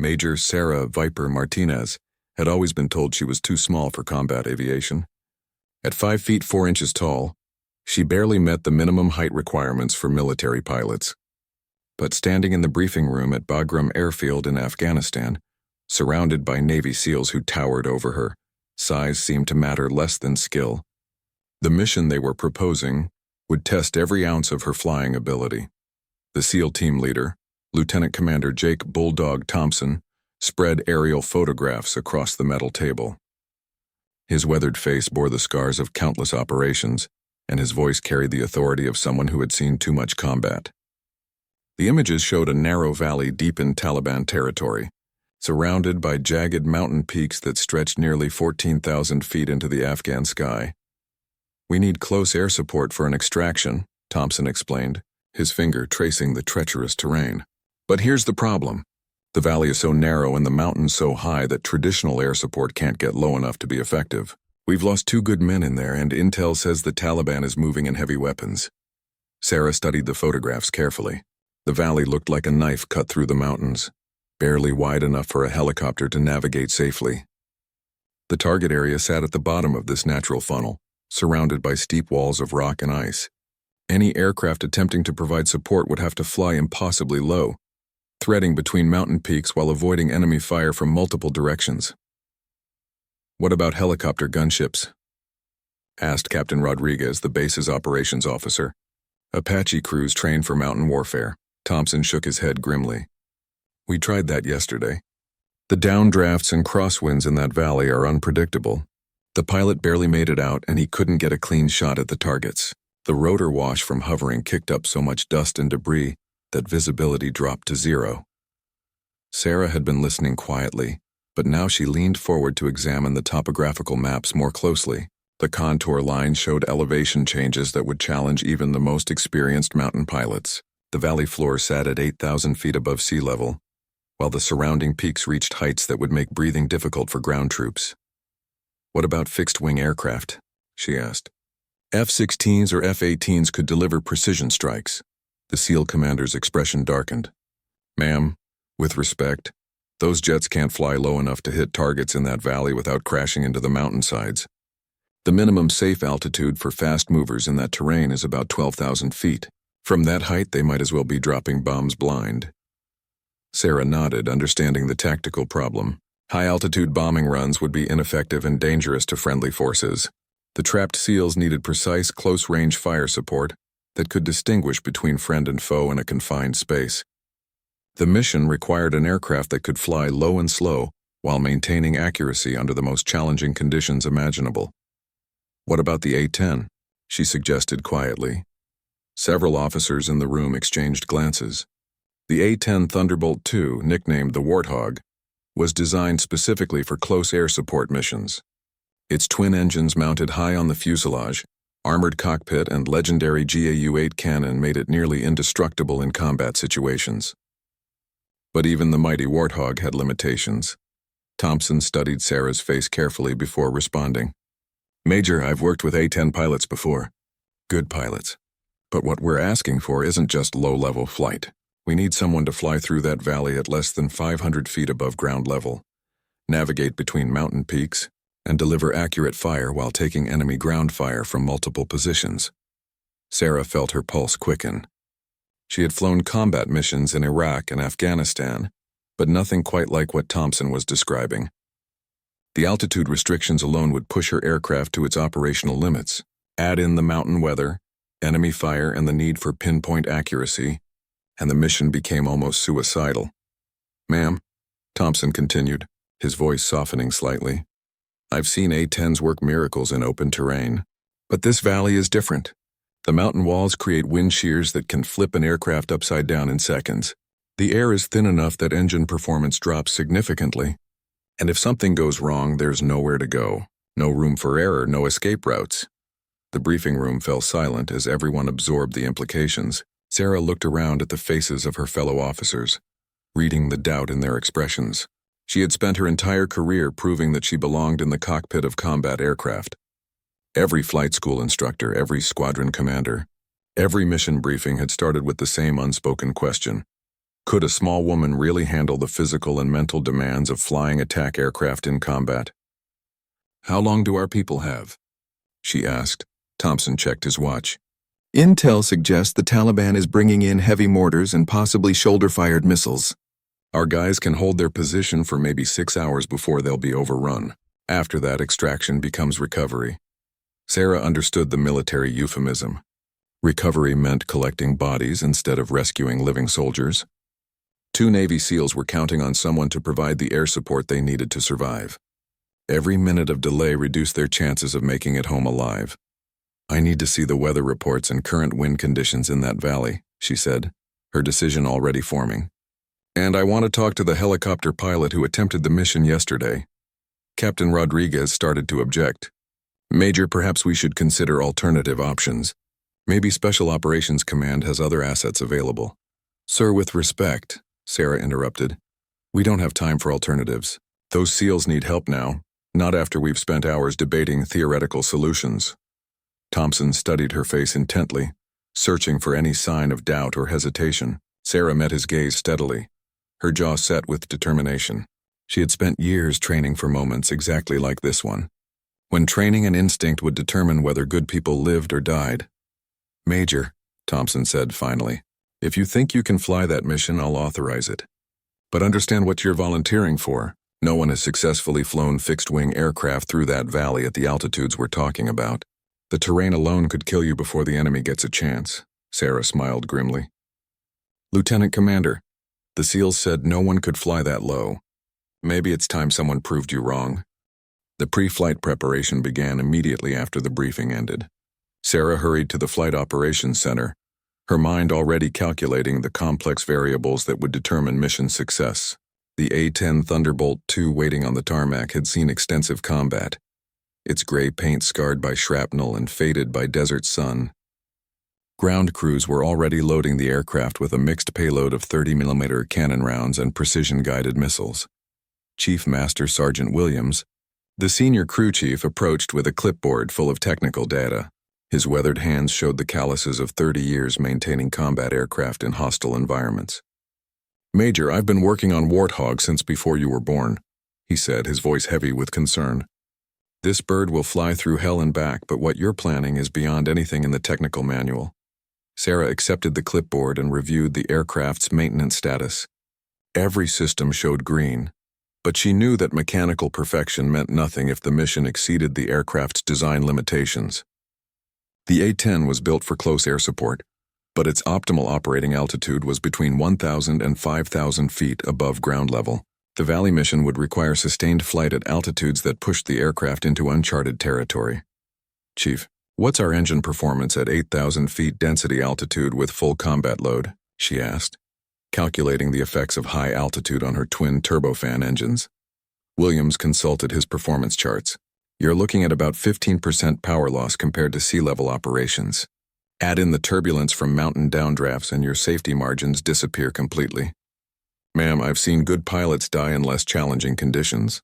Major Sarah Viper Martinez had always been told she was too small for combat aviation. At 5 feet 4 inches tall, she barely met the minimum height requirements for military pilots. But standing in the briefing room at Bagram Airfield in Afghanistan, surrounded by Navy SEALs who towered over her, size seemed to matter less than skill. The mission they were proposing would test every ounce of her flying ability. The SEAL team leader, Lieutenant Commander Jake Bulldog Thompson, spread aerial photographs across the metal table. His weathered face bore the scars of countless operations, and his voice carried the authority of someone who had seen too much combat. The images showed a narrow valley deep in Taliban territory, surrounded by jagged mountain peaks that stretched nearly 14,000 feet into the Afghan sky. "We need close air support for an extraction," Thompson explained, his finger tracing the treacherous terrain. "But here's the problem. The valley is so narrow and the mountains so high that traditional air support can't get low enough to be effective. We've lost 2 good men in there, and intel says the Taliban is moving in heavy weapons." Sarah studied the photographs carefully. The valley looked like a knife cut through the mountains, barely wide enough for a helicopter to navigate safely. The target area sat at the bottom of this natural funnel, surrounded by steep walls of rock and ice. Any aircraft attempting to provide support would have to fly impossibly low, threading between mountain peaks while avoiding enemy fire from multiple directions. "What about helicopter gunships?" asked Captain Rodriguez, the base's operations officer. "Apache crews trained for mountain warfare." Thompson shook his head grimly. "We tried that yesterday. The downdrafts and crosswinds in that valley are unpredictable. The pilot barely made it out, and he couldn't get a clean shot at the targets. The rotor wash from hovering kicked up so much dust and debris that visibility dropped to 0. Sarah had been listening quietly, but now she leaned forward to examine the topographical maps more closely. The contour lines showed elevation changes that would challenge even the most experienced mountain pilots. The valley floor sat at 8,000 feet above sea level, while the surrounding peaks reached heights that would make breathing difficult for ground troops. "What about fixed-wing aircraft?" she asked. "F-16s or F-18s could deliver precision strikes." The SEAL commander's expression darkened. "Ma'am, with respect, those jets can't fly low enough to hit targets in that valley without crashing into the mountainsides. The minimum safe altitude for fast movers in that terrain is about 12,000 feet. From that height, they might as well be dropping bombs blind." Sarah nodded, understanding the tactical problem. High-altitude bombing runs would be ineffective and dangerous to friendly forces. The trapped SEALs needed precise, close-range fire support that could distinguish between friend and foe in a confined space. The mission required an aircraft that could fly low and slow while maintaining accuracy under the most challenging conditions imaginable. "What about the A-10? She suggested quietly. Several officers in the room exchanged glances. The A-10 Thunderbolt II, nicknamed the Warthog, was designed specifically for close air support missions. Its twin engines mounted high on the fuselage, armored cockpit, and legendary GAU-8 cannon made it nearly indestructible in combat situations. But even the mighty Warthog had limitations. Thompson studied Sarah's face carefully before responding. "Major, I've worked with A-10 pilots before. Good pilots. But what we're asking for isn't just low-level flight. We need someone to fly through that valley at less than 500 feet above ground level, navigate between mountain peaks, and deliver accurate fire while taking enemy ground fire from multiple positions." Sarah felt her pulse quicken. She had flown combat missions in Iraq and Afghanistan, but nothing quite like what Thompson was describing. The altitude restrictions alone would push her aircraft to its operational limits. Add in the mountain weather, enemy fire, and the need for pinpoint accuracy, and the mission became almost suicidal. "Ma'am," Thompson continued, his voice softening slightly, "I've seen A-10s work miracles in open terrain. But this valley is different. The mountain walls create wind shears that can flip an aircraft upside down in seconds. The air is thin enough that engine performance drops significantly. And if something goes wrong, there's nowhere to go. No room for error, no escape routes." The briefing room fell silent as everyone absorbed the implications. Sarah looked around at the faces of her fellow officers, reading the doubt in their expressions. She had spent her entire career proving that she belonged in the cockpit of combat aircraft. Every flight school instructor, every squadron commander, every mission briefing had started with the same unspoken question. Could a small woman really handle the physical and mental demands of flying attack aircraft in combat? "How long do our people have?" she asked. Thompson checked his watch. "Intel suggests the Taliban is bringing in heavy mortars and possibly shoulder-fired missiles. Our guys can hold their position for maybe 6 hours before they'll be overrun. After that, extraction becomes recovery." Sarah understood the military euphemism. Recovery meant collecting bodies instead of rescuing living soldiers. 2 Navy SEALs were counting on someone to provide the air support they needed to survive. Every minute of delay reduced their chances of making it home alive. "I need to see the weather reports and current wind conditions in that valley," she said, her decision already forming. "And I want to talk to the helicopter pilot who attempted the mission yesterday." Captain Rodriguez started to object. "Major, perhaps we should consider alternative options. Maybe Special Operations Command has other assets available." "Sir, with respect," Sarah interrupted, "we don't have time for alternatives. Those SEALs need help now, not after we've spent hours debating theoretical solutions." Thompson studied her face intently, searching for any sign of doubt or hesitation. Sarah met his gaze steadily, her jaw set with determination. She had spent years training for moments exactly like this one, when training and instinct would determine whether good people lived or died. "Major," Thompson said finally, "if you think you can fly that mission, I'll authorize it. But understand what you're volunteering for. No one has successfully flown fixed-wing aircraft through that valley at the altitudes we're talking about. The terrain alone could kill you before the enemy gets a chance." Sarah smiled grimly. "Lieutenant Commander, the SEALs said no one could fly that low. Maybe it's time someone proved you wrong." The pre-flight preparation began immediately after the briefing ended. Sarah hurried to the Flight Operations Center, her mind already calculating the complex variables that would determine mission success. The A-10 Thunderbolt II waiting on the tarmac had seen extensive combat, its gray paint scarred by shrapnel and faded by desert sun. Ground crews were already loading the aircraft with a mixed payload of 30mm cannon rounds and precision-guided missiles. Chief Master Sergeant Williams, the senior crew chief, approached with a clipboard full of technical data. His weathered hands showed the calluses of 30 years maintaining combat aircraft in hostile environments. "Major, I've been working on Warthog since before you were born," he said, his voice heavy with concern. "This bird will fly through hell and back, but what you're planning is beyond anything in the technical manual." Sarah accepted the clipboard and reviewed the aircraft's maintenance status. Every system showed green, but she knew that mechanical perfection meant nothing if the mission exceeded the aircraft's design limitations. The A-10 was built for close air support, but its optimal operating altitude was between 1,000 and 5,000 feet above ground level. The Valley mission would require sustained flight at altitudes that pushed the aircraft into uncharted territory. "Chief, what's our engine performance at 8,000 feet density altitude with full combat load?" she asked, calculating the effects of high altitude on her twin turbofan engines. Williams consulted his performance charts. "You're looking at about 15% power loss compared to sea-level operations. Add in the turbulence from mountain downdrafts and your safety margins disappear completely." "Ma'am, I've seen good pilots die in less challenging conditions."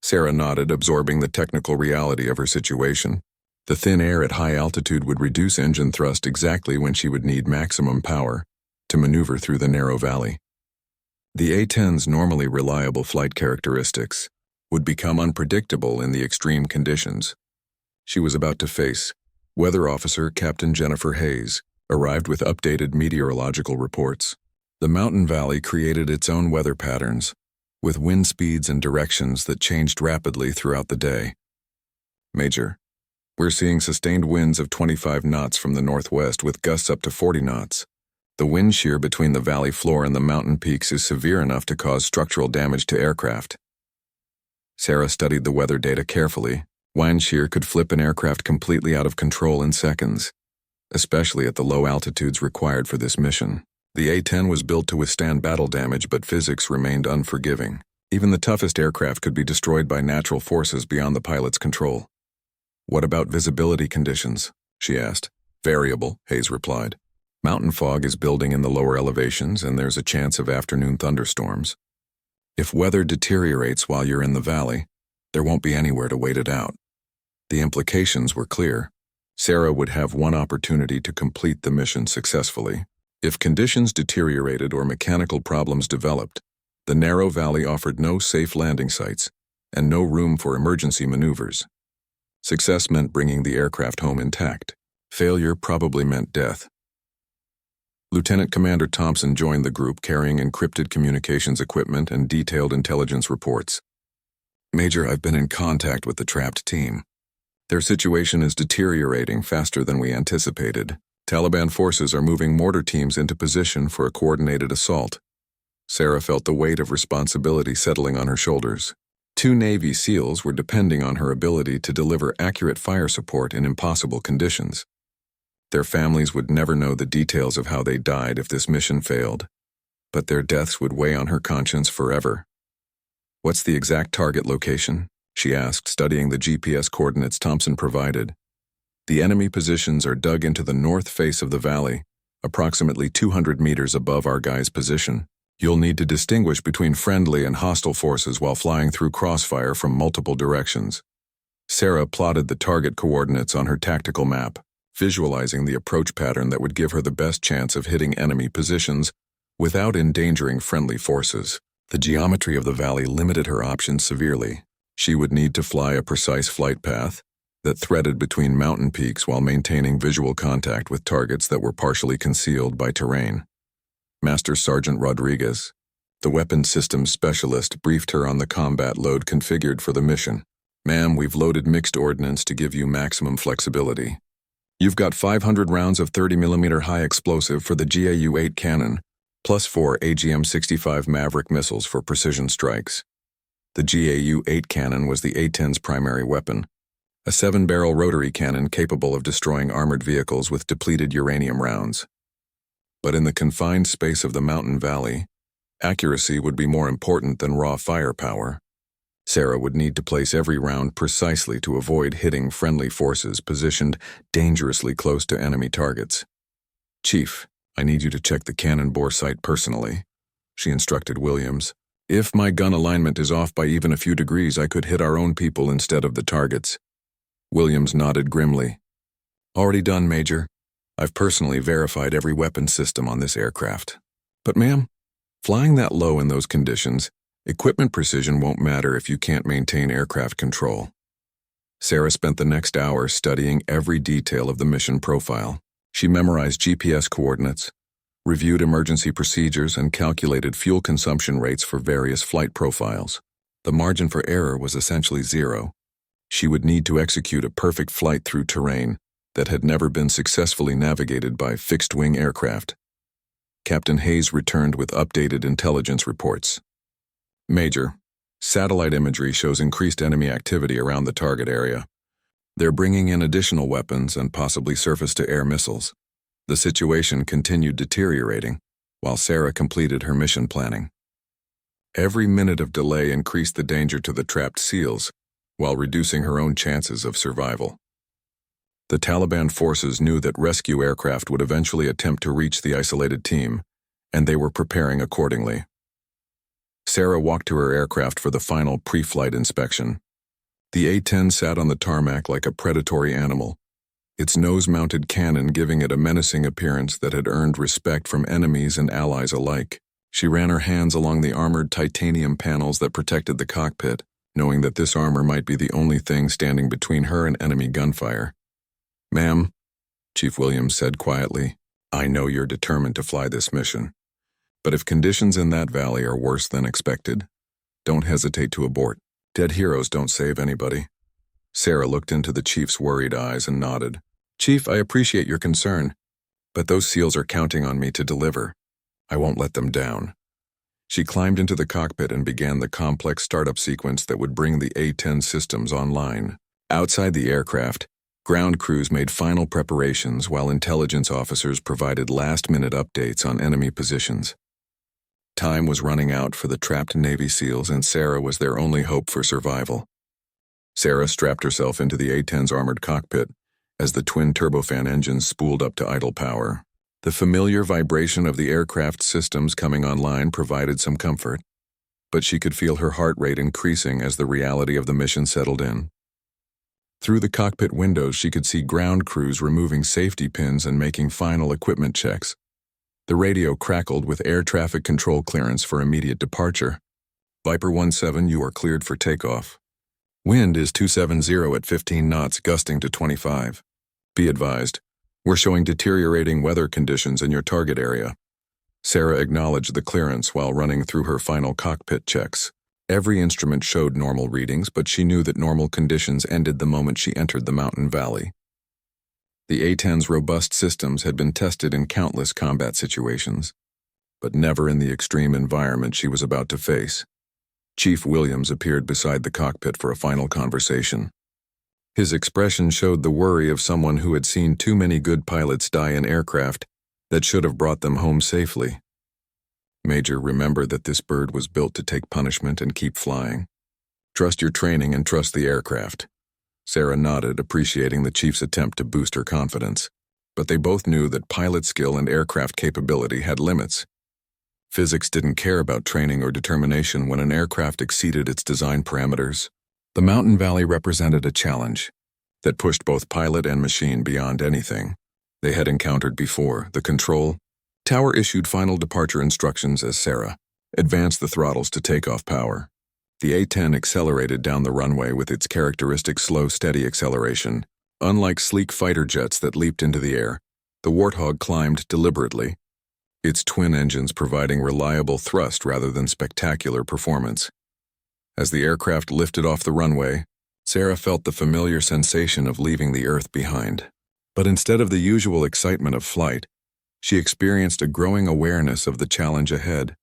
Sarah nodded, absorbing the technical reality of her situation. The thin air at high altitude would reduce engine thrust exactly when she would need maximum power to maneuver through the narrow valley. The A-10's normally reliable flight characteristics would become unpredictable in the extreme conditions she was about to face. Weather Officer Captain Jennifer Hayes arrived with updated meteorological reports. The mountain valley created its own weather patterns, with wind speeds and directions that changed rapidly throughout the day. "Major, we're seeing sustained winds of 25 knots from the northwest with gusts up to 40 knots. The wind shear between the valley floor and the mountain peaks is severe enough to cause structural damage to aircraft." Sarah studied the weather data carefully. Wind shear could flip an aircraft completely out of control in seconds, especially at the low altitudes required for this mission. The A-10 was built to withstand battle damage, but physics remained unforgiving. Even the toughest aircraft could be destroyed by natural forces beyond the pilot's control. "What about visibility conditions?" she asked. "Variable," Hayes replied. "Mountain fog is building in the lower elevations, and there's a chance of afternoon thunderstorms. If weather deteriorates while you're in the valley, there won't be anywhere to wait it out." The implications were clear. Sarah would have one opportunity to complete the mission successfully. If conditions deteriorated or mechanical problems developed, the narrow valley offered no safe landing sites and no room for emergency maneuvers. Success meant bringing the aircraft home intact. Failure probably meant death. Lieutenant Commander Thompson joined the group carrying encrypted communications equipment and detailed intelligence reports. Major, I've been in contact with the trapped team. Their situation is deteriorating faster than we anticipated. Taliban forces are moving mortar teams into position for a coordinated assault. Sarah felt the weight of responsibility settling on her shoulders. 2 Navy SEALs were depending on her ability to deliver accurate fire support in impossible conditions. Their families would never know the details of how they died if this mission failed, but their deaths would weigh on her conscience forever. "What's the exact target location?" she asked, studying the GPS coordinates Thompson provided. "The enemy positions are dug into the north face of the valley, approximately 200 meters above our guy's position. You'll need to distinguish between friendly and hostile forces while flying through crossfire from multiple directions." Sarah plotted the target coordinates on her tactical map, visualizing the approach pattern that would give her the best chance of hitting enemy positions without endangering friendly forces. The geometry of the valley limited her options severely. She would need to fly a precise flight path that threaded between mountain peaks while maintaining visual contact with targets that were partially concealed by terrain. Master Sergeant Rodriguez, the weapons systems specialist, briefed her on the combat load configured for the mission. "Ma'am, we've loaded mixed ordnance to give you maximum flexibility. You've got 500 rounds of 30mm high explosive for the GAU-8 cannon, plus 4 AGM-65 Maverick missiles for precision strikes." The GAU-8 cannon was the A-10's primary weapon, a 7-barrel rotary cannon capable of destroying armored vehicles with depleted uranium rounds. But in the confined space of the mountain valley, accuracy would be more important than raw firepower. Sarah would need to place every round precisely to avoid hitting friendly forces positioned dangerously close to enemy targets. "Chief, I need you to check the cannon bore sight personally," she instructed Williams. "If my gun alignment is off by even a few degrees, I could hit our own people instead of the targets." Williams nodded grimly. "Already done, Major. I've personally verified every weapon system on this aircraft." "But ma'am, flying that low in those conditions, equipment precision won't matter if you can't maintain aircraft control." Sarah spent the next hour studying every detail of the mission profile. She memorized GPS coordinates, reviewed emergency procedures, and calculated fuel consumption rates for various flight profiles. The margin for error was essentially zero. She would need to execute a perfect flight through terrain that had never been successfully navigated by fixed-wing aircraft. Captain Hayes returned with updated intelligence reports. "Major, satellite imagery shows increased enemy activity around the target area. They're bringing in additional weapons and possibly surface-to-air missiles." The situation continued deteriorating while Sarah completed her mission planning. Every minute of delay increased the danger to the trapped SEALs while reducing her own chances of survival. The Taliban forces knew that rescue aircraft would eventually attempt to reach the isolated team, and they were preparing accordingly. Sarah walked to her aircraft for the final pre-flight inspection. The A-10 sat on the tarmac like a predatory animal, its nose-mounted cannon giving it a menacing appearance that had earned respect from enemies and allies alike. She ran her hands along the armored titanium panels that protected the cockpit, knowing that this armor might be the only thing standing between her and enemy gunfire. "Ma'am," Chief Williams said quietly, "I know you're determined to fly this mission. But if conditions in that valley are worse than expected, don't hesitate to abort. Dead heroes don't save anybody." Sarah looked into the chief's worried eyes and nodded. "Chief, I appreciate your concern, but those SEALs are counting on me to deliver. I won't let them down." She climbed into the cockpit and began the complex startup sequence that would bring the A-10 systems online. Outside the aircraft, ground crews made final preparations while intelligence officers provided last-minute updates on enemy positions. Time was running out for the trapped Navy SEALs, and Sarah was their only hope for survival. Sarah strapped herself into the A-10's armored cockpit as the twin turbofan engines spooled up to idle power. The familiar vibration of the aircraft systems coming online provided some comfort, but she could feel her heart rate increasing as the reality of the mission settled in. Through the cockpit windows, she could see ground crews removing safety pins and making final equipment checks. The radio crackled with air traffic control clearance for immediate departure. Viper 17, you are cleared for takeoff. Wind is 270 at 15 knots, gusting to 25. Be advised, we're showing deteriorating weather conditions in your target area. Sarah acknowledged the clearance while running through her final cockpit checks. Every instrument showed normal readings, but she knew that normal conditions ended the moment she entered the mountain valley. The A-10's robust systems had been tested in countless combat situations, but never in the extreme environment she was about to face. Chief Williams appeared beside the cockpit for a final conversation. His expression showed the worry of someone who had seen too many good pilots die in aircraft that should have brought them home safely. Major, remember that this bird was built to take punishment and keep flying. Trust your training and trust the aircraft. Sarah nodded, appreciating the chief's attempt to boost her confidence. But they both knew that pilot skill and aircraft capability had limits. Physics didn't care about training or determination when an aircraft exceeded its design parameters. The mountain valley represented a challenge that pushed both pilot and machine beyond anything they had encountered before. The control tower issued final departure instructions as Sarah advanced the throttles to takeoff power. The A-10 accelerated down the runway with its characteristic slow, steady acceleration. Unlike sleek fighter jets that leaped into the air, the Warthog climbed deliberately, its twin engines providing reliable thrust rather than spectacular performance. As the aircraft lifted off the runway, Sarah felt the familiar sensation of leaving the Earth behind. But instead of the usual excitement of flight, she experienced a growing awareness of the challenge ahead.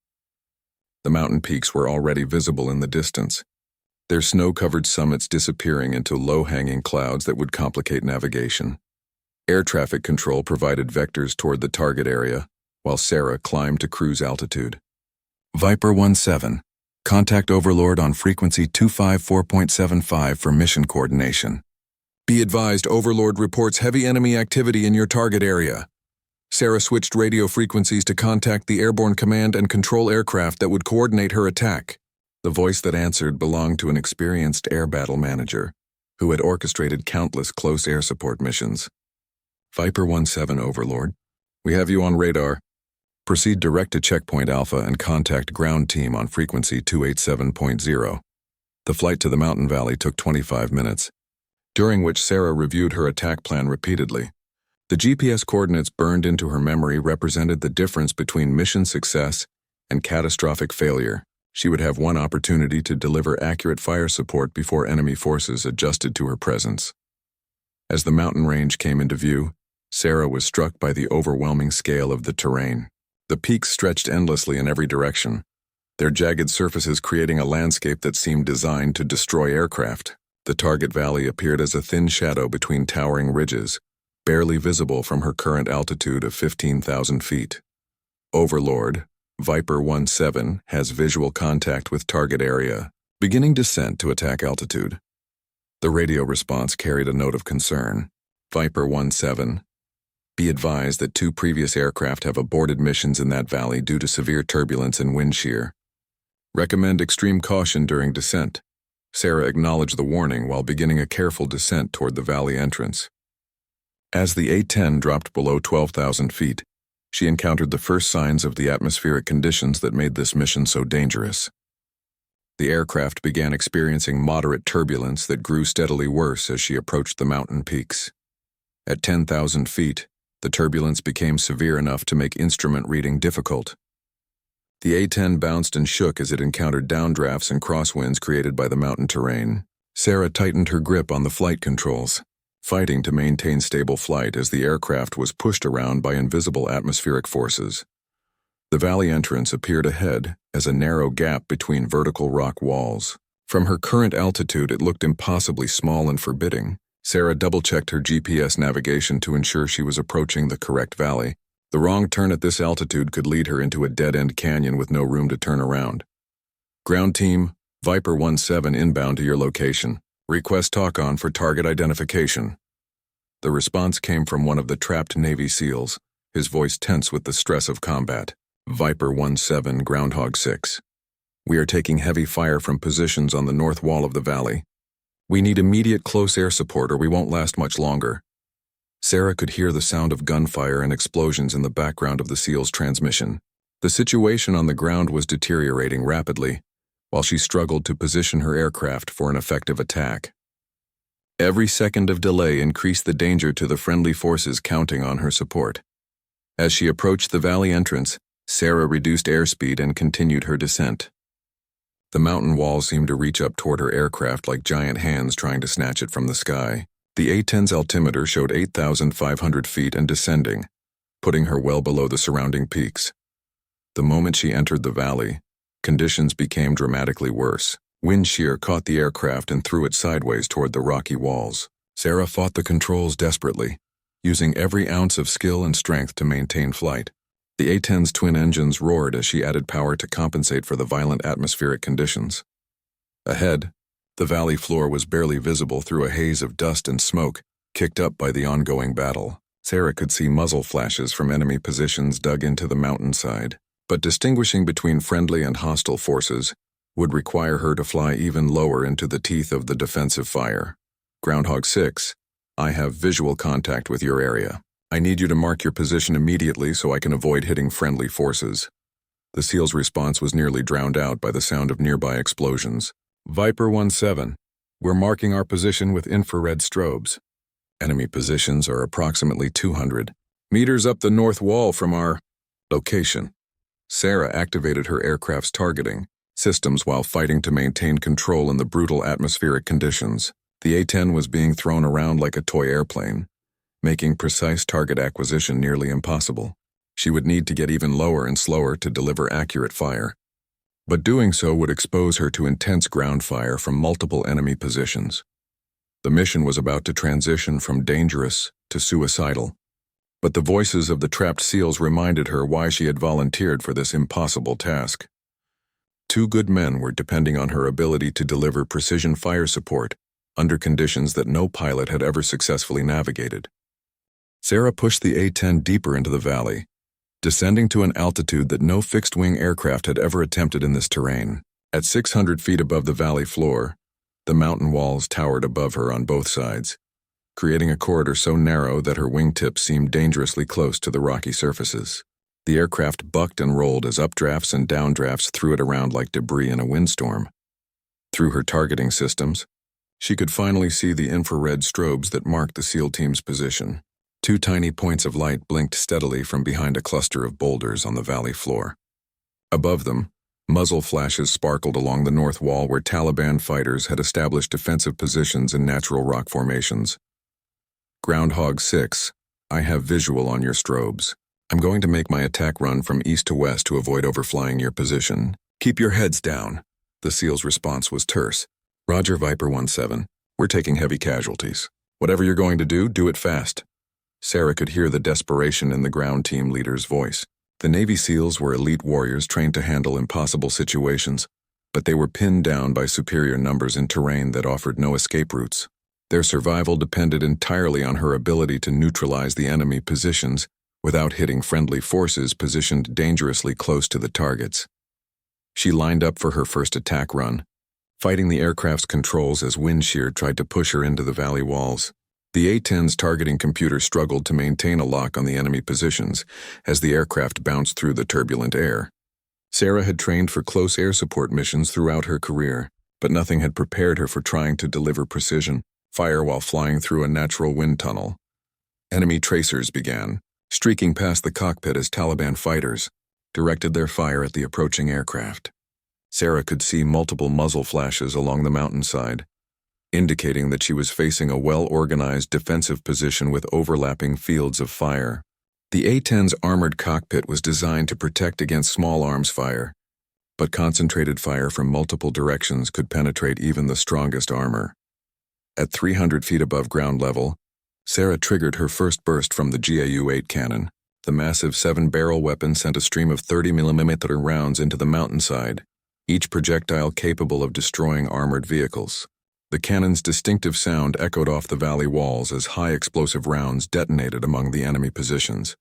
The mountain peaks were already visible in the distance, their snow-covered summits disappearing into low-hanging clouds that would complicate navigation. Air traffic control provided vectors toward the target area, while Sarah climbed to cruise altitude. Viper 17, contact Overlord on frequency 254.75 for mission coordination. Be advised, Overlord reports heavy enemy activity in your target area. Sarah switched radio frequencies to contact the airborne command and control aircraft that would coordinate her attack. The voice that answered belonged to an experienced air battle manager who had orchestrated countless close air support missions. Viper 17, Overlord. We have you on radar. Proceed direct to Checkpoint Alpha and contact ground team on frequency 287.0. The flight to the mountain valley took 25 minutes, during which Sarah reviewed her attack plan repeatedly. The GPS coordinates burned into her memory represented the difference between mission success and catastrophic failure. She would have one opportunity to deliver accurate fire support before enemy forces adjusted to her presence. As the mountain range came into view, Sarah was struck by the overwhelming scale of the terrain. The peaks stretched endlessly in every direction, their jagged surfaces creating a landscape that seemed designed to destroy aircraft. The target valley appeared as a thin shadow between towering ridges, barely visible from her current altitude of 15,000 feet. Overlord, Viper 17, has visual contact with target area, beginning descent to attack altitude. The radio response carried a note of concern. Viper 17, be advised that 2 previous aircraft have aborted missions in that valley due to severe turbulence and wind shear. Recommend extreme caution during descent. Sarah acknowledged the warning while beginning a careful descent toward the valley entrance. As the A-10 dropped below 12,000 feet, she encountered the first signs of the atmospheric conditions that made this mission so dangerous. The aircraft began experiencing moderate turbulence that grew steadily worse as she approached the mountain peaks. At 10,000 feet, the turbulence became severe enough to make instrument reading difficult. The A-10 bounced and shook as it encountered downdrafts and crosswinds created by the mountain terrain. Sarah tightened her grip on the flight controls, fighting to maintain stable flight as the aircraft was pushed around by invisible atmospheric forces. The valley entrance appeared ahead as a narrow gap between vertical rock walls. From her current altitude, it looked impossibly small and forbidding. Sarah double-checked her GPS navigation to ensure she was approaching the correct valley. The wrong turn at this altitude could lead her into a dead-end canyon with no room to turn around. Ground team, Viper 17 inbound to your location. Request talk-on for target identification. The response came from one of the trapped Navy SEALs, his voice tense with the stress of combat. Viper 17, Groundhog 6. We are taking heavy fire from positions on the north wall of the valley. We need immediate close air support or we won't last much longer. Sarah could hear the sound of gunfire and explosions in the background of the SEAL's transmission. The situation on the ground was deteriorating rapidly, while she struggled to position her aircraft for an effective attack. Every second of delay increased the danger to the friendly forces counting on her support. As she approached the valley entrance, Sarah reduced airspeed and continued her descent. The mountain wall seemed to reach up toward her aircraft like giant hands trying to snatch it from the sky. The A-10's altimeter showed 8,500 feet and descending, putting her well below the surrounding peaks. The moment she entered the valley, conditions became dramatically worse. Wind shear caught the aircraft and threw it sideways toward the rocky walls. Sarah fought the controls desperately, using every ounce of skill and strength to maintain flight. The A-10's twin engines roared as she added power to compensate for the violent atmospheric conditions. Ahead, the valley floor was barely visible through a haze of dust and smoke, kicked up by the ongoing battle. Sarah could see muzzle flashes from enemy positions dug into the mountainside, but distinguishing between friendly and hostile forces would require her to fly even lower into the teeth of the defensive fire. Groundhog 6, I have visual contact with your area. I need you to mark your position immediately so I can avoid hitting friendly forces. The SEAL's response was nearly drowned out by the sound of nearby explosions. Viper 17, we're marking our position with infrared strobes. Enemy positions are approximately 200 meters up the north wall from our location. Sarah activated her aircraft's targeting systems while fighting to maintain control in the brutal atmospheric conditions. The A-10 was being thrown around like a toy airplane, making precise target acquisition nearly impossible. She would need to get even lower and slower to deliver accurate fire. But doing so would expose her to intense ground fire from multiple enemy positions. The mission was about to transition from dangerous to suicidal. But the voices of the trapped SEALs reminded her why she had volunteered for this impossible task. Two good men were depending on her ability to deliver precision fire support under conditions that no pilot had ever successfully navigated. Sarah pushed the A-10 deeper into the valley, descending to an altitude that no fixed-wing aircraft had ever attempted in this terrain. At 600 feet above the valley floor, the mountain walls towered above her on both sides, creating a corridor so narrow that her wingtips seemed dangerously close to the rocky surfaces. The aircraft bucked and rolled as updrafts and downdrafts threw it around like debris in a windstorm. Through her targeting systems, she could finally see the infrared strobes that marked the SEAL team's position. Two tiny points of light blinked steadily from behind a cluster of boulders on the valley floor. Above them, muzzle flashes sparkled along the north wall where Taliban fighters had established defensive positions in natural rock formations. Groundhog 6, I have visual on your strobes. I'm going to make my attack run from east to west to avoid overflying your position. Keep your heads down. The SEAL's response was terse. Roger, Viper 17. We're taking heavy casualties. Whatever you're going to do it fast. Sarah could hear the desperation in the ground team leader's voice. The Navy SEALs were elite warriors trained to handle impossible situations, but they were pinned down by superior numbers in terrain that offered no escape routes. Their survival depended entirely on her ability to neutralize the enemy positions without hitting friendly forces positioned dangerously close to the targets. She lined up for her first attack run, fighting the aircraft's controls as wind shear tried to push her into the valley walls. The A-10's targeting computer struggled to maintain a lock on the enemy positions as the aircraft bounced through the turbulent air. Sarah had trained for close air support missions throughout her career, but nothing had prepared her for trying to deliver precision fire while flying through a natural wind tunnel. Enemy tracers began, streaking past the cockpit as Taliban fighters directed their fire at the approaching aircraft. Sarah could see multiple muzzle flashes along the mountainside, indicating that she was facing a well-organized defensive position with overlapping fields of fire. The A-10's armored cockpit was designed to protect against small arms fire, but concentrated fire from multiple directions could penetrate even the strongest armor. At 300 feet above ground level, Sarah triggered her first burst from the GAU-8 cannon. The massive 7-barrel weapon sent a stream of 30mm rounds into the mountainside, each projectile capable of destroying armored vehicles. The cannon's distinctive sound echoed off the valley walls as high explosive rounds detonated among the enemy positions.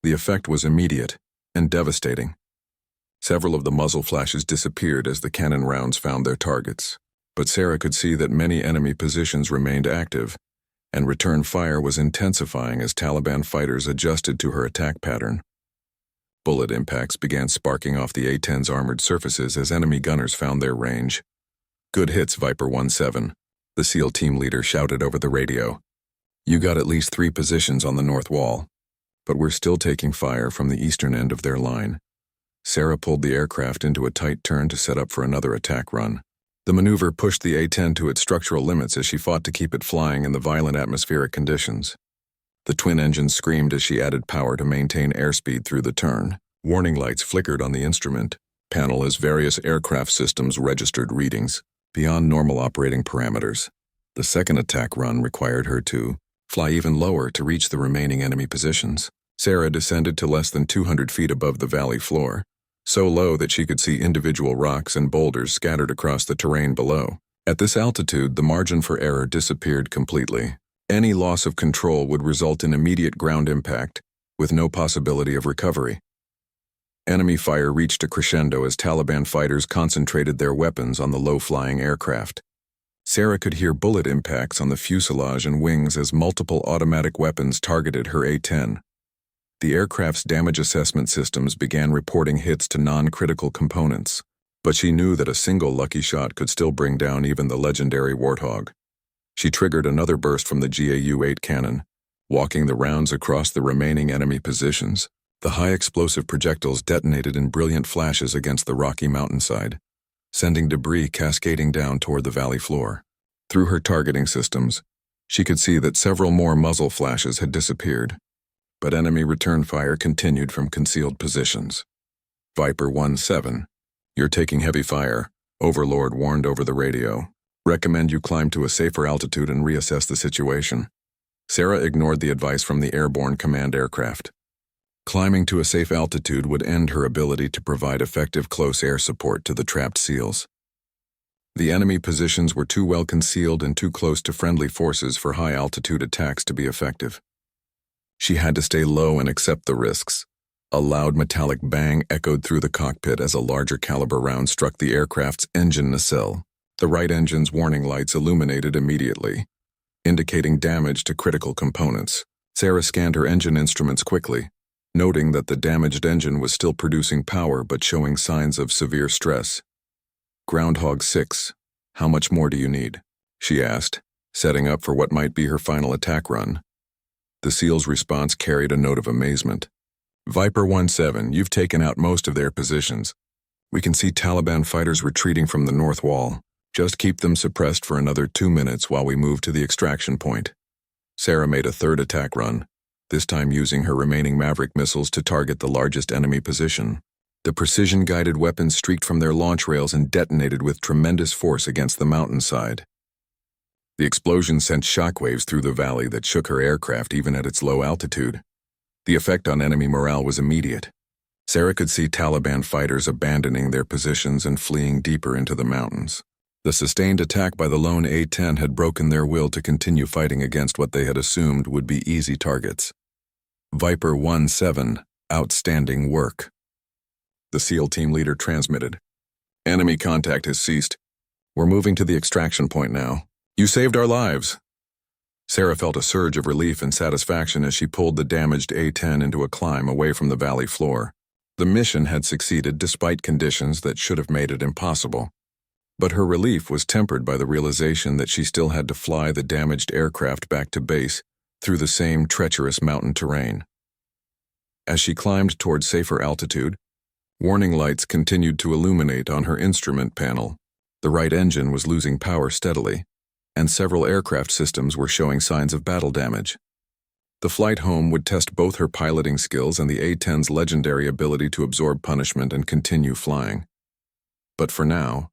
The effect was immediate and devastating. Several of the muzzle flashes disappeared as the cannon rounds found their targets, but Sarah could see that many enemy positions remained active, and return fire was intensifying as Taliban fighters adjusted to her attack pattern. Bullet impacts began sparking off the A-10's armored surfaces as enemy gunners found their range. "Good hits, Viper 1-7, the SEAL team leader shouted over the radio. "You got at least 3 positions on the north wall, but we're still taking fire from the eastern end of their line." Sarah pulled the aircraft into a tight turn to set up for another attack run. The maneuver pushed the A-10 to its structural limits as she fought to keep it flying in the violent atmospheric conditions. The twin engines screamed as she added power to maintain airspeed through the turn. Warning lights flickered on the instrument panel as various aircraft systems registered readings beyond normal operating parameters. The second attack run required her to fly even lower to reach the remaining enemy positions. Sarah descended to less than 200 feet above the valley floor, so low that she could see individual rocks and boulders scattered across the terrain below. At this altitude, the margin for error disappeared completely. Any loss of control would result in immediate ground impact, with no possibility of recovery. Enemy fire reached a crescendo as Taliban fighters concentrated their weapons on the low-flying aircraft. Sarah could hear bullet impacts on the fuselage and wings as multiple automatic weapons targeted her A-10. The aircraft's damage assessment systems began reporting hits to non-critical components, but she knew that a single lucky shot could still bring down even the legendary Warthog. She triggered another burst from the GAU-8 cannon, walking the rounds across the remaining enemy positions. The high-explosive projectiles detonated in brilliant flashes against the rocky mountainside, sending debris cascading down toward the valley floor. Through her targeting systems, she could see that several more muzzle flashes had disappeared, but enemy return fire continued from concealed positions. "Viper 1-7, you're taking heavy fire," Overlord warned over the radio. "Recommend you climb to a safer altitude and reassess the situation." Sarah ignored the advice from the airborne command aircraft. Climbing to a safe altitude would end her ability to provide effective close air support to the trapped SEALs. The enemy positions were too well concealed and too close to friendly forces for high-altitude attacks to be effective. She had to stay low and accept the risks. A loud metallic bang echoed through the cockpit as a larger caliber round struck the aircraft's engine nacelle. The right engine's warning lights illuminated immediately, indicating damage to critical components. Sarah scanned her engine instruments quickly, noting that the damaged engine was still producing power but showing signs of severe stress. "Groundhog 6, how much more do you need?" she asked, setting up for what might be her final attack run. The SEAL's response carried a note of amazement. "Viper 1-7, you've taken out most of their positions. We can see Taliban fighters retreating from the north wall. Just keep them suppressed for another 2 minutes while we move to the extraction point." Sarah made a third attack run, this time using her remaining Maverick missiles to target the largest enemy position. The precision-guided weapons streaked from their launch rails and detonated with tremendous force against the mountainside. The explosion sent shockwaves through the valley that shook her aircraft even at its low altitude. The effect on enemy morale was immediate. Sarah could see Taliban fighters abandoning their positions and fleeing deeper into the mountains. The sustained attack by the lone A-10 had broken their will to continue fighting against what they had assumed would be easy targets. "Viper 1-7, outstanding work," the SEAL team leader transmitted. "Enemy contact has ceased. We're moving to the extraction point now. You saved our lives." Sarah felt a surge of relief and satisfaction as she pulled the damaged A-10 into a climb away from the valley floor. The mission had succeeded despite conditions that should have made it impossible. But her relief was tempered by the realization that she still had to fly the damaged aircraft back to base through the same treacherous mountain terrain. As she climbed toward safer altitude, warning lights continued to illuminate on her instrument panel. The right engine was losing power steadily, and several aircraft systems were showing signs of battle damage. The flight home would test both her piloting skills and the A-10's legendary ability to absorb punishment and continue flying. But for now,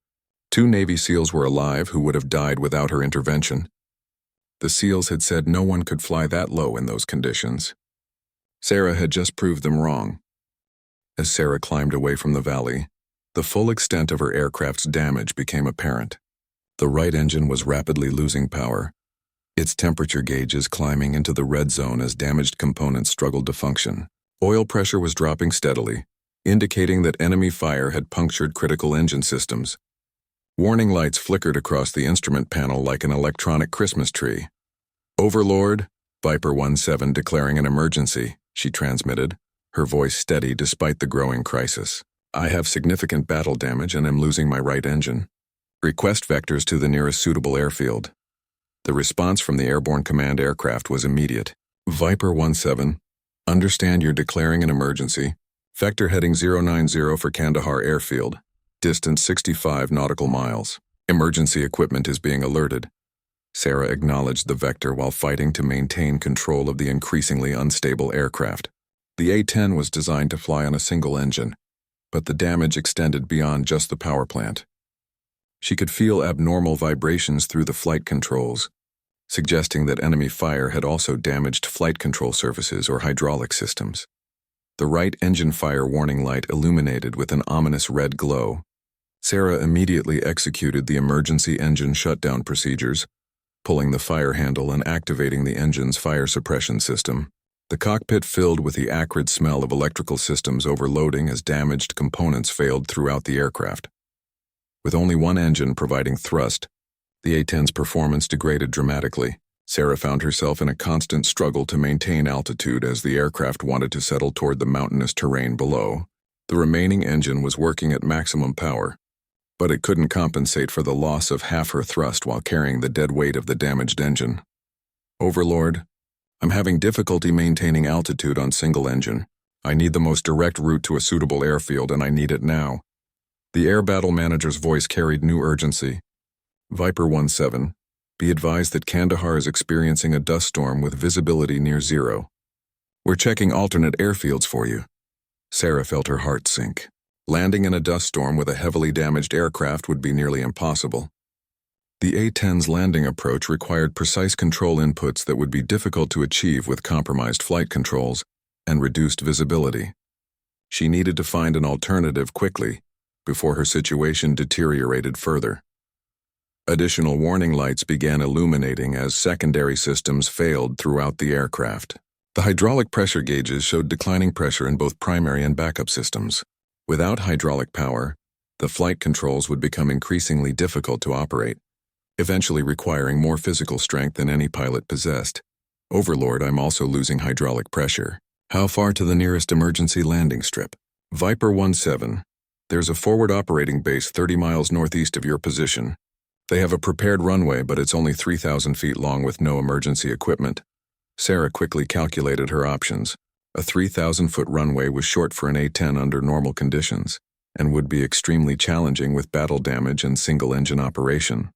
2 Navy SEALs were alive who would have died without her intervention. The SEALs had said no one could fly that low in those conditions. Sarah had just proved them wrong. As Sarah climbed away from the valley, the full extent of her aircraft's damage became apparent. The right engine was rapidly losing power, its temperature gauges climbing into the red zone as damaged components struggled to function. Oil pressure was dropping steadily, indicating that enemy fire had punctured critical engine systems. Warning lights flickered across the instrument panel like an electronic Christmas tree. Overlord, Viper 17 declaring an emergency, she transmitted, her voice steady despite the growing crisis. I have significant battle damage and am losing my right engine. Request vectors to the nearest suitable airfield. The response from the Airborne Command aircraft was immediate. Viper 17, understand you're declaring an emergency. Vector heading 090 for Kandahar Airfield. Distance 65 nautical miles. Emergency equipment is being alerted. Sarah acknowledged the vector while fighting to maintain control of the increasingly unstable aircraft. The A-10 was designed to fly on a single engine, but the damage extended beyond just the power plant. She could feel abnormal vibrations through the flight controls, suggesting that enemy fire had also damaged flight control surfaces or hydraulic systems. The right engine fire warning light illuminated with an ominous red glow. Sarah immediately executed the emergency engine shutdown procedures, pulling the fire handle and activating the engine's fire suppression system. The cockpit filled with the acrid smell of electrical systems overloading as damaged components failed throughout the aircraft. With only one engine providing thrust, the A-10's performance degraded dramatically. Sarah found herself in a constant struggle to maintain altitude as the aircraft wanted to settle toward the mountainous terrain below. The remaining engine was working at maximum power, but it couldn't compensate for the loss of half her thrust while carrying the dead weight of the damaged engine. Overlord, I'm having difficulty maintaining altitude on single engine. I need the most direct route to a suitable airfield, and I need it now. The air battle manager's voice carried new urgency. Viper 17, be advised that Kandahar is experiencing a dust storm with visibility near zero. We're checking alternate airfields for you. Sarah felt her heart sink. Landing in a dust storm with a heavily damaged aircraft would be nearly impossible. The A-10's landing approach required precise control inputs that would be difficult to achieve with compromised flight controls and reduced visibility. She needed to find an alternative quickly before her situation deteriorated further. Additional warning lights began illuminating as secondary systems failed throughout the aircraft. The hydraulic pressure gauges showed declining pressure in both primary and backup systems. Without hydraulic power, the flight controls would become increasingly difficult to operate, eventually requiring more physical strength than any pilot possessed. Overlord, I'm also losing hydraulic pressure. How far to the nearest emergency landing strip? Viper 17. There's a forward operating base 30 miles northeast of your position. They have a prepared runway, but it's only 3,000 feet long with no emergency equipment. Sarah quickly calculated her options. A 3,000-foot runway was short for an A-10 under normal conditions, and would be extremely challenging with battle damage and single-engine operation.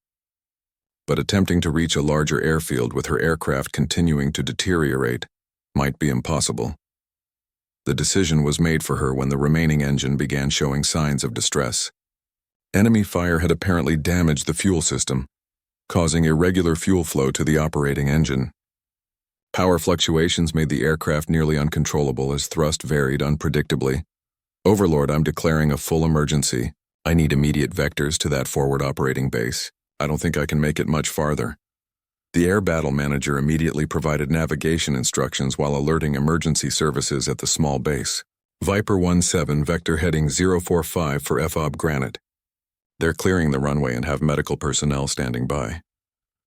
But attempting to reach a larger airfield with her aircraft continuing to deteriorate might be impossible. The decision was made for her when the remaining engine began showing signs of distress. Enemy fire had apparently damaged the fuel system, causing irregular fuel flow to the operating engine. Power fluctuations made the aircraft nearly uncontrollable as thrust varied unpredictably. Overlord, I'm declaring a full emergency. I need immediate vectors to that forward operating base. I don't think I can make it much farther. The air battle manager immediately provided navigation instructions while alerting emergency services at the small base. Viper 17 vector heading 045 for FOB Granite. They're clearing the runway and have medical personnel standing by.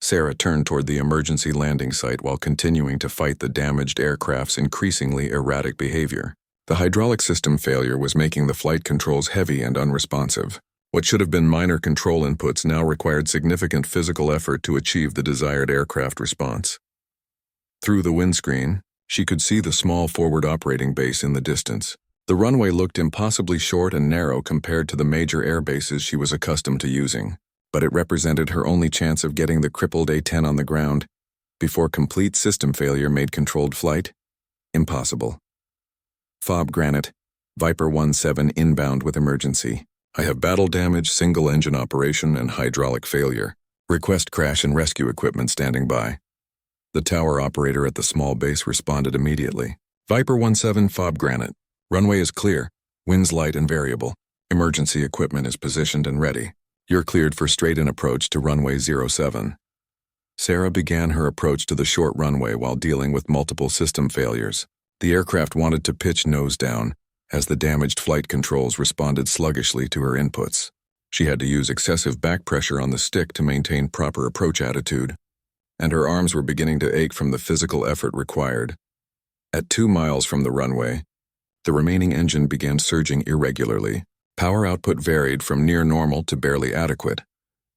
Sarah turned toward the emergency landing site while continuing to fight the damaged aircraft's increasingly erratic behavior. The hydraulic system failure was making the flight controls heavy and unresponsive. What should have been minor control inputs now required significant physical effort to achieve the desired aircraft response. Through the windscreen, she could see the small forward operating base in the distance. The runway looked impossibly short and narrow compared to the major air bases she was accustomed to using, but it represented her only chance of getting the crippled A-10 on the ground before complete system failure made controlled flight impossible. FOB Granite, Viper 17 inbound with emergency. I have battle damage, single engine operation, and hydraulic failure. Request crash and rescue equipment standing by. The tower operator at the small base responded immediately. Viper 17 FOB Granite. Runway is clear. Winds light and variable. Emergency equipment is positioned and ready. You're cleared for straight-in approach to runway 07. Sarah began her approach to the short runway while dealing with multiple system failures. The aircraft wanted to pitch nose down, as the damaged flight controls responded sluggishly to her inputs. She had to use excessive back pressure on the stick to maintain proper approach attitude. and her arms were beginning to ache from the physical effort required. At 2 miles from the runway, the remaining engine began surging irregularly. Power output varied from near normal to barely adequate,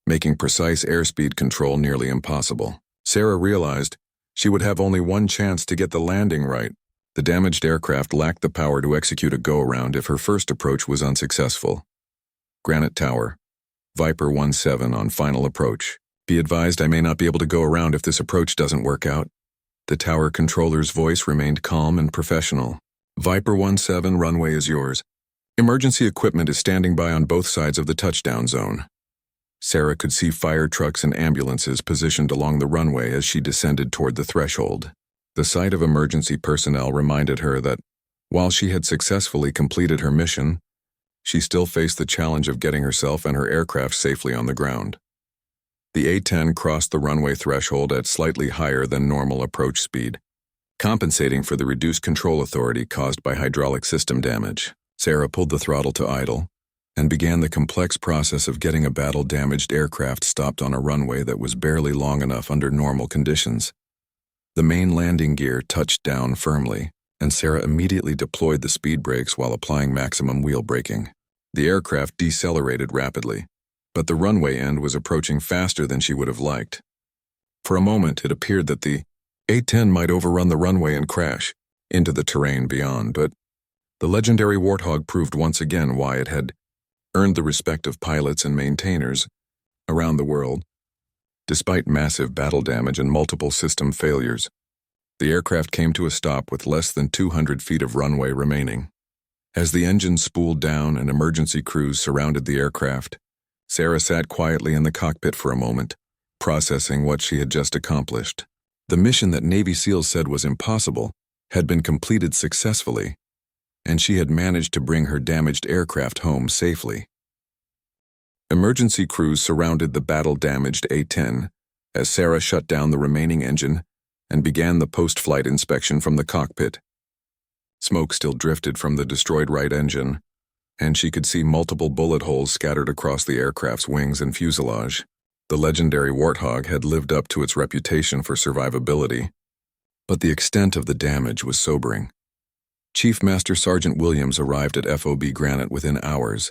making precise airspeed control nearly impossible. Sarah realized she would have only one chance to get the landing right. The damaged aircraft lacked the power to execute a go-around if her first approach was unsuccessful. Granite Tower, Viper 17 on final approach. Be advised I may not be able to go around if this approach doesn't work out. The tower controller's voice remained calm and professional. Viper 17, runway is yours. Emergency equipment is standing by on both sides of the touchdown zone. Sarah could see fire trucks and ambulances positioned along the runway as she descended toward the threshold. The sight of emergency personnel reminded her that, while she had successfully completed her mission, she still faced the challenge of getting herself and her aircraft safely on the ground. The A-10 crossed the runway threshold at slightly higher than normal approach speed, compensating for the reduced control authority caused by hydraulic system damage. Sarah pulled the throttle to idle and began the complex process of getting a battle-damaged aircraft stopped on a runway that was barely long enough under normal conditions. The main landing gear touched down firmly, and Sarah immediately deployed the speed brakes while applying maximum wheel braking. The aircraft decelerated rapidly, but the runway end was approaching faster than she would have liked. For a moment, it appeared that the A-10 might overrun the runway and crash into the terrain beyond, but the legendary Warthog proved once again why it had earned the respect of pilots and maintainers around the world. Despite massive battle damage and multiple system failures, the aircraft came to a stop with less than 200 feet of runway remaining. As the engine spooled down and emergency crews surrounded the aircraft, Sarah sat quietly in the cockpit for a moment, processing what she had just accomplished. The mission that Navy SEALs said was impossible had been completed successfully, and she had managed to bring her damaged aircraft home safely. Emergency crews surrounded the battle-damaged A-10 as Sarah shut down the remaining engine and began the post-flight inspection from the cockpit. Smoke still drifted from the destroyed right engine, and she could see multiple bullet holes scattered across the aircraft's wings and fuselage. The legendary Warthog had lived up to its reputation for survivability, but the extent of the damage was sobering. Chief Master Sergeant Williams arrived at FOB Granite within hours,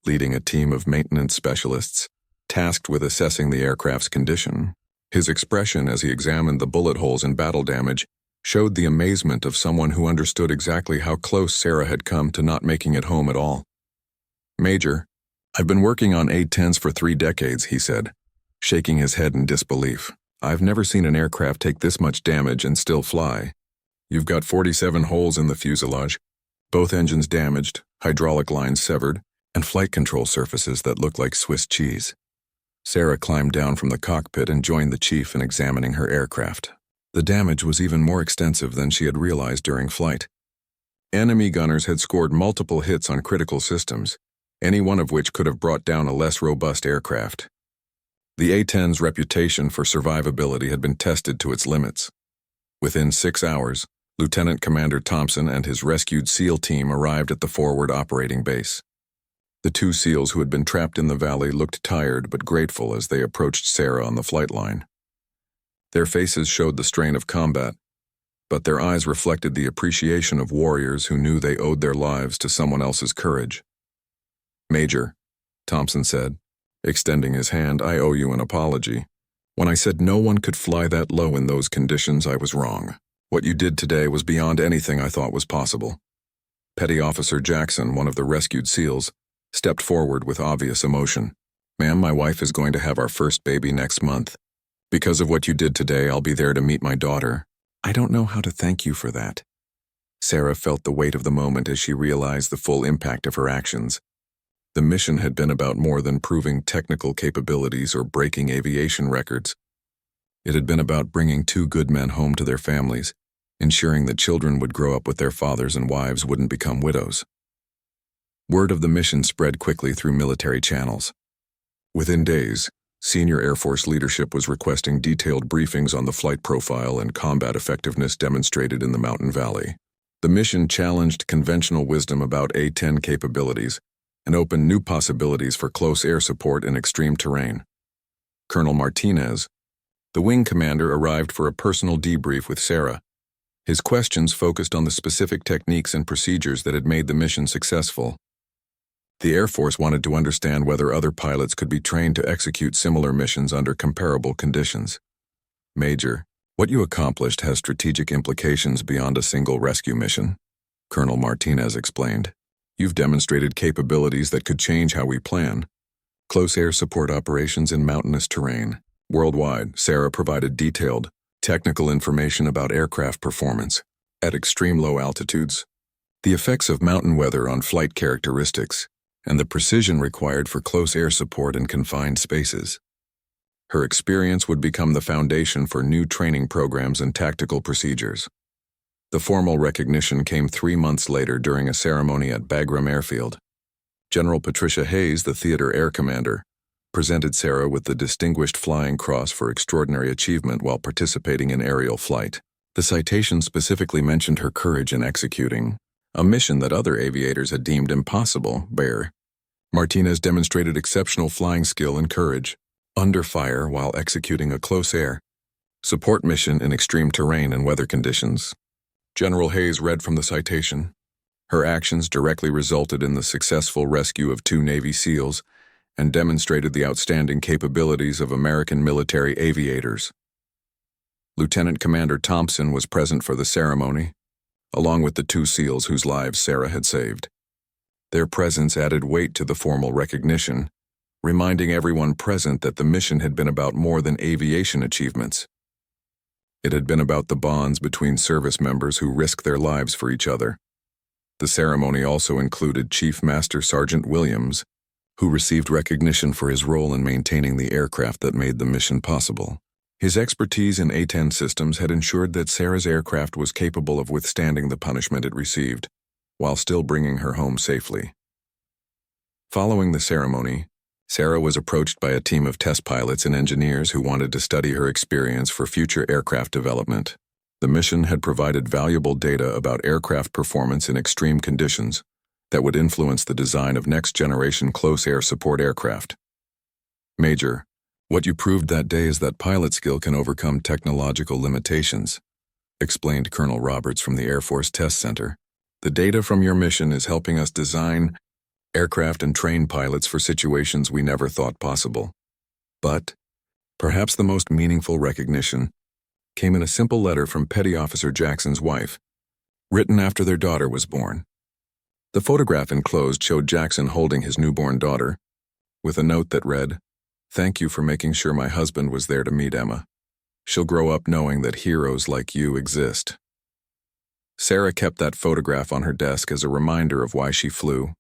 leading a team of maintenance specialists tasked with assessing the aircraft's condition. His expression as he examined the bullet holes and battle damage showed the amazement of someone who understood exactly how close Sarah had come to not making it home at all. "Major, I've been working on A-10s for 3 decades, he said, shaking his head in disbelief. "I've never seen an aircraft take this much damage and still fly. You've got 47 holes in the fuselage, both engines damaged, hydraulic lines severed, and flight control surfaces that look like Swiss cheese." Sarah climbed down from the cockpit and joined the chief in examining her aircraft. The damage was even more extensive than she had realized during flight. Enemy gunners had scored multiple hits on critical systems, any one of which could have brought down a less robust aircraft. The A-10's reputation for survivability had been tested to its limits. Within 6 hours, Lieutenant Commander Thompson and his rescued SEAL team arrived at the forward operating base. The 2 SEALs who had been trapped in the valley looked tired but grateful as they approached Sarah on the flight line. Their faces showed the strain of combat, but their eyes reflected the appreciation of warriors who knew they owed their lives to someone else's courage. "Major," Thompson said, extending his hand, "I owe you an apology. When I said no one could fly that low in those conditions, I was wrong. What you did today was beyond anything I thought was possible." Petty Officer Jackson, one of the rescued SEALs, stepped forward with obvious emotion. "Ma'am, my wife is going to have our first baby next month. Because of what you did today, I'll be there to meet my daughter. I don't know how to thank you for that." Sarah felt the weight of the moment as she realized the full impact of her actions. The mission had been about more than proving technical capabilities or breaking aviation records. It had been about bringing 2 good men home to their families, ensuring that children would grow up with their fathers and wives wouldn't become widows. Word of the mission spread quickly through military channels. Within days, senior Air Force leadership was requesting detailed briefings on the flight profile and combat effectiveness demonstrated in the Mountain Valley. The mission challenged conventional wisdom about A-10 capabilities and opened new possibilities for close air support in extreme terrain. Colonel Martinez, The wing commander arrived for a personal debrief with Sarah. His questions focused on the specific techniques and procedures that had made the mission successful. The Air Force wanted to understand whether other pilots could be trained to execute similar missions under comparable conditions. Major, what you accomplished has strategic implications beyond a single rescue mission, Colonel Martinez explained. You've demonstrated capabilities that could change how we plan. Close air support operations in mountainous terrain. Worldwide, Sarah provided detailed, technical information about aircraft performance at extreme low altitudes, the effects of mountain weather on flight characteristics, and the precision required for close air support in confined spaces. Her experience would become the foundation for new training programs and tactical procedures. The formal recognition came 3 months later during a ceremony at Bagram Airfield. General Patricia Hayes, the theater air commander, presented Sarah with the Distinguished Flying Cross for extraordinary achievement while participating in aerial flight. The citation specifically mentioned her courage in executing a mission that other aviators had deemed impossible. Martinez demonstrated exceptional flying skill and courage under fire while executing a close air support mission in extreme terrain and weather conditions. General Hayes read from the citation. Her actions directly resulted in the successful rescue of 2 Navy SEALs and demonstrated the outstanding capabilities of American military aviators. Lieutenant Commander Thompson was present for the ceremony, along with the 2 SEALs whose lives Sarah had saved. Their presence added weight to the formal recognition, reminding everyone present that the mission had been about more than aviation achievements. It had been about the bonds between service members who risked their lives for each other. The ceremony also included Chief Master Sergeant Williams, who received recognition for his role in maintaining the aircraft that made the mission possible. His expertise in A-10 systems had ensured that Sarah's aircraft was capable of withstanding the punishment it received, while still bringing her home safely. Following the ceremony, Sarah was approached by a team of test pilots and engineers who wanted to study her experience for future aircraft development. The mission had provided valuable data about aircraft performance in extreme conditions that would influence the design of next-generation close air support aircraft. Major, what you proved that day is that pilot skill can overcome technological limitations, explained Colonel Roberts from the Air Force Test Center. The data from your mission is helping us design aircraft and train pilots for situations we never thought possible. But perhaps the most meaningful recognition came in a simple letter from Petty Officer Jackson's wife, written after their daughter was born. The photograph enclosed showed Jackson holding his newborn daughter, with a note that read, "Thank you for making sure my husband was there to meet Emma. She'll grow up knowing that heroes like you exist." Sarah kept that photograph on her desk as a reminder of why she flew.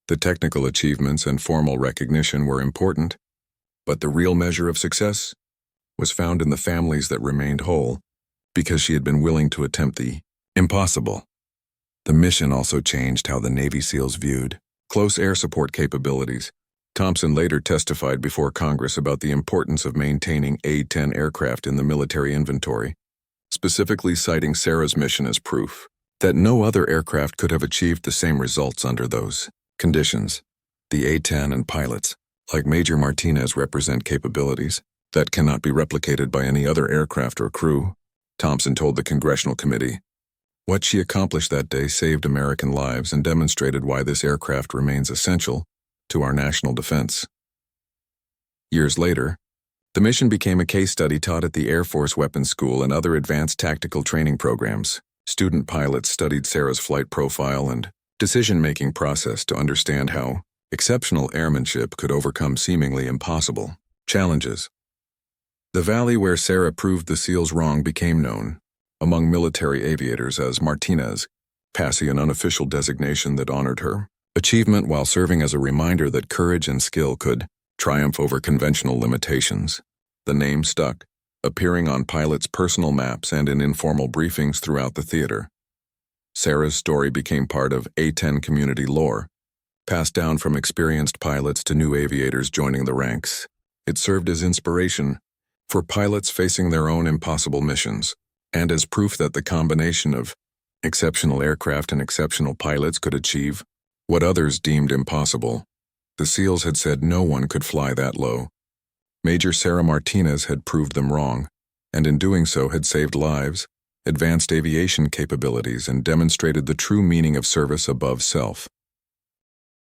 The technical achievements and formal recognition were important, but the real measure of success was found in the families that remained whole, because she had been willing to attempt the impossible. The mission also changed how the Navy SEALs viewed close air support capabilities. Thompson later testified before Congress about the importance of maintaining A-10 aircraft in the military inventory, specifically citing Sarah's mission as proof that no other aircraft could have achieved the same results under those conditions. The A-10 and pilots, like Major Martinez, represent capabilities that cannot be replicated by any other aircraft or crew, Thompson told the Congressional Committee. What she accomplished that day saved American lives and demonstrated why this aircraft remains essential to our national defense. Years later, the mission became a case study taught at the Air Force Weapons School and other advanced tactical training programs. Student pilots studied Sarah's flight profile and decision-making process to understand how exceptional airmanship could overcome seemingly impossible challenges. The valley where Sarah proved the SEALs wrong became known among military aviators as Martinez, passing an unofficial designation that honored her achievement while serving as a reminder that courage and skill could triumph over conventional limitations. The name stuck, appearing on pilots' personal maps and in informal briefings throughout the theater. Sarah's story became part of A-10 community lore, passed down from experienced pilots to new aviators joining the ranks. It served as inspiration for pilots facing their own impossible missions, and as proof that the combination of exceptional aircraft and exceptional pilots could achieve what others deemed impossible. The SEALs had said no one could fly that low. Major Sarah Martinez had proved them wrong, and in doing so had saved lives, advanced aviation capabilities, and demonstrated the true meaning of service above self.